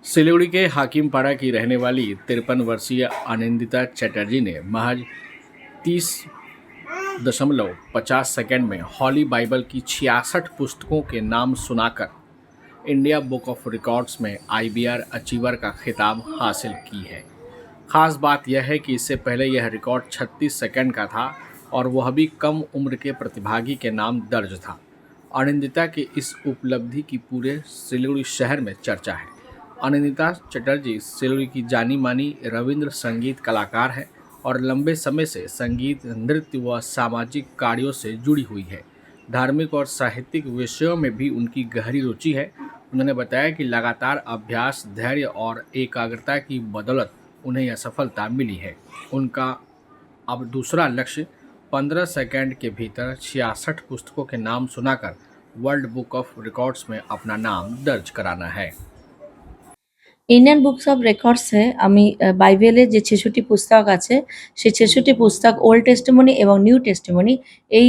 सिलीगुड़ी के हाकिमपाड़ा की रहने वाली 53 वर्षीय आनंदिता चटर्जी ने महज 30.50 सेकंड में हॉली बाइबल की 66 पुस्तकों के नाम सुनाकर इंडिया बुक ऑफ रिकॉर्ड्स में IBR अचीवर का खिताब हासिल की है। खास बात यह है कि इससे पहले यह रिकॉर्ड 36 सेकंड का था और वह भी कम उम्र के प्रतिभागी के नाम दर्ज था। आनंदिता की इस उपलब्धि की पूरे सिलीगुड़ी शहर में चर्चा है। आनंदिता चटर्जी सिलीगुड़ी की जानी मानी रविंद्र संगीत कलाकार है और लंबे समय से संगीत, नृत्य व सामाजिक कार्यों से जुड़ी हुई है। धार्मिक और साहित्यिक विषयों में भी उनकी गहरी रुचि है। उन्होंने बताया कि लगातार अभ्यास, धैर्य और एकाग्रता की बदौलत उन्हें यह सफलता मिली है। उनका अब दूसरा लक्ष्य 15 सेकंड के भीतर 66 पुस्तकों के नाम सुनाकर वर्ल्ड बुक ऑफ रिकॉर्ड्स में अपना नाम दर्ज कराना है। ইন্ডিয়ান বুকস অফ রেকর্ডসে আমি বাইবেলের যে ৬৬টি পুস্তক আছে সেই ৬৬টি পুস্তক ওল্ড টেস্টিমনি এবং নিউ টেস্টিমনি এই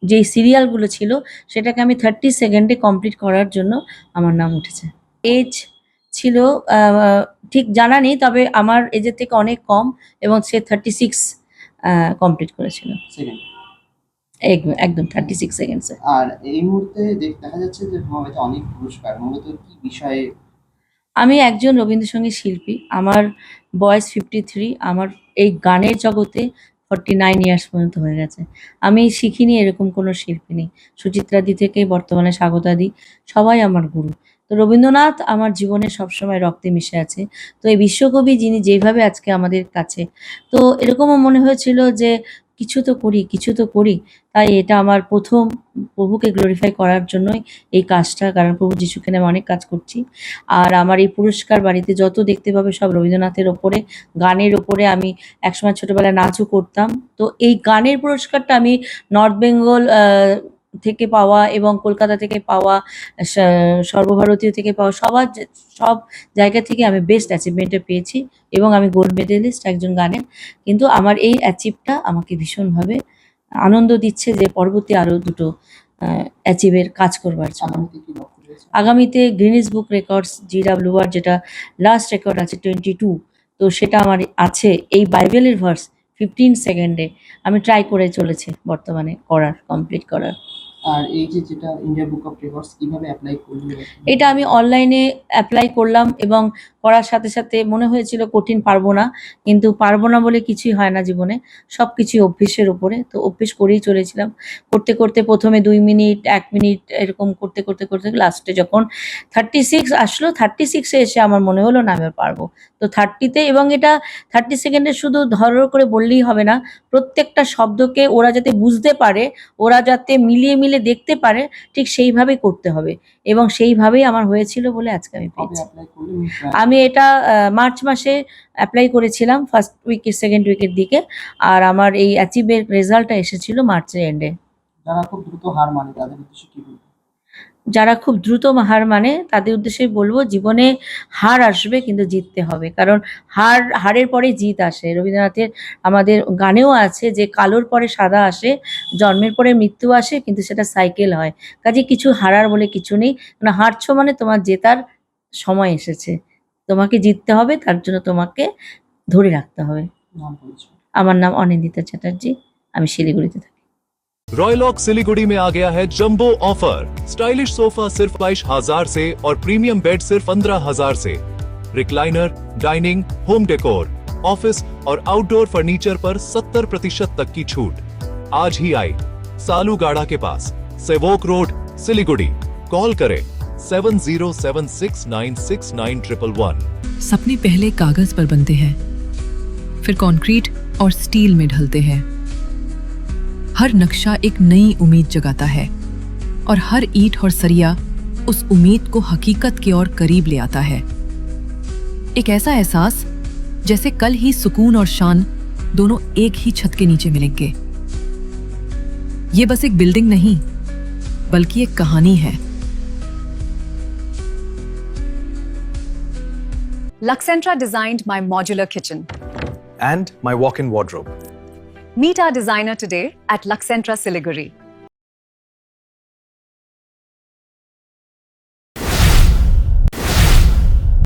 যেই সিরিয়ালগুলো ছিল সেটাকে আমি 30 সেকেন্ডে কমপ্লিট করার জন্য আমার নাম উঠেছে। এজ ছিল ঠিক জানা নেই, তবে আমার এজের থেকে অনেক কম এবং সে 36 কমপ্লিট করেছিল। সেকেন্ড একদম 36 সেকেন্ডসে। আর এই মুহূর্তে দেখা যাচ্ছে যে তোমার হয়তো অনেক পুরস্কার, মূলত কি বিষয়ে? আমি একজন রবীন্দ্রসঙ্গীত শিল্পী। আমার বয়স 53। আমার এই গানের জগতে 49 ইয়ার্স পর্যন্ত হয়ে গেছে। আমি শিখিনি এরকম কোনো শিল্পী নেই। সুচিত্রাদি থেকে বর্তমানে স্বাগতাদি সবাই আমার গুরু। তো রবীন্দ্রনাথ আমার জীবনে সবসময় রক্তে মিশে আছে। তো এই বিশ্বকবি যিনি যেইভাবে আজকে আমাদের কাছে, তো এরকমও মনে হয়েছিল যে কিছু তো করি, কিছু তো করি। তাই এটা আমার ১ম প্রভুকে গ্লোরিফাই করার জন্যই এই কাজটা, কারণ প্রভু যিশুকে নিয়ে আমি অনেক কাজ করছি। আর আমার এই পুরস্কার বাড়িতে যত দেখতে পাবে সব রবীন্দ্রনাথের ওপরে, গানের ওপরে। আমি একসময় ছোটবেলায় নাচও করতাম। তো এই গানের পুরস্কারটা আমি নর্থ বেঙ্গল থেকে পাওয়া এবং কলকাতা থেকে পাওয়া, সর্বভারতীয় থেকে পাওয়া সব জায়গা থেকে আমি বেস্ট অ্যাচিভমেন্টটা পেয়েছি এবং আমি গোল্ড মেডেলিস্ট একজন গানের। কিন্তু আমার এই অ্যাচিভটা আমাকে ভীষণভাবে আনন্দ দিচ্ছে যে পরবর্তী আরও দুটো অ্যাচিভের কাজ করবার জন্য। আগামীতে কি লক্ষ্য রয়েছে? আগামীতে গিনিস বুক রেকর্ডস GWR যেটা লাস্ট রেকর্ড আছে 22, তো সেটা আমার আছে এই বাইবেলের ভার্স 15 সেকেন্ডে আমি ট্রাই করে চলেছি বর্তমানে কমপ্লিট করার। আর এই যেটা ইন্ডিয়া বুক অফ রেকর্ডস কিভাবে অ্যাপ্লাই করলে? এটা আমি অনলাইনে অ্যাপ্লাই করলাম এবং করার সাথে সাথে মনে হয়েছিল কঠিন, পারবো না। কিন্তু পারবো না বলে কিছুই হয় না জীবনে, সব কিছুই অভ্যেসের ওপরে। তো অভ্যেস করেই চলেছিলাম। করতে করতে প্রথমে 2 মিনিট, 1 মিনিট এরকম করতে করতে করতে লাস্টে যখন 36 আসলো, 36 এ এসে আমার মনে হলো না আমি আর পারবো। তো 30তে, এবং এটা 30 সেকেন্ডে শুধু ধরর করে বললেই হবে না, প্রত্যেকটা শব্দকে ওরা যাতে বুঝতে পারে, ওরা যাতে মিলিয়ে মিলিয়ে দেখতে পারে, ঠিক সেইভাবেই করতে হবে এবং সেইভাবেই আমার হয়েছিল বলে আজকে আমি কবে পেয়েছি। অ্যাপ্লাই করলে? আমি এটা মার্চ মাসে অ্যাপ্লাই করেছিলাম, ফার্স্ট উইকে, সেকেন্ড উইকের দিকে। আর আমার এই অ্যাচিভের রেজাল্টটা এসেছিল মার্চের এন্ডে। যারা খুব দ্রুত হার মানে তাদের উদ্দেশ্যে কি বলবো? যারা খুব দ্রুত হার মানে তাদের উদ্দেশ্যে বলবো, জীবনে হার আসবে কিন্তু জিততে হবে, কারণ হারের পরে জিত আসে। রবীন্দ্রনাথের আমাদের গানেও আছে যে কালোর পরে সাদা আসে, জন্মের পরে মৃত্যু আসে, কিন্তু সেটা সাইকেল হয়। কাজে কিছু হারার বলে কিছু নেই, মানে হারছো মানে তোমার জেতার সময় এসেছে। তোমাকে জিততে হবে, তার জন্য তোমাকে ধরে রাখতে হবে। নাম বলছো? আমার নাম অনিন্দিতা চ্যাটার্জি, আমি শিলিগুড়িতে থাকি। रॉयलॉक सिलीगुड़ी में आ गया है जंबो ऑफर। स्टाइलिश सोफा सिर्फ 22,000 से और प्रीमियम बेड सिर्फ 15,000 से। Recliner, dining, home decor, office और आउटडोर फर्नीचर पर 70% तक की छूट। आज ही आई सालूगाड़ा के पास, सेवोक रोड, सिलीगुड़ी। कॉल करें 7076969111। सपने पहले कागज पर बनते हैं, फिर कंक्रीट और स्टील में ढलते हैं। हर नक्शा एक नई उम्मीद जगाता है और हर ईंट और सरिया उस उम्मीद को हकीकत की ओर करीब ले आता है। एक ऐसा एहसास जैसे कल ही सुकून और शान दोनों एक ही छत के नीचे मिलेंगे। ये बस एक बिल्डिंग नहीं, बल्कि एक कहानी है। Luxentra designed my modular kitchen. and my walk-in wardrobe. Meet our designer today at Luxentra Siliguri.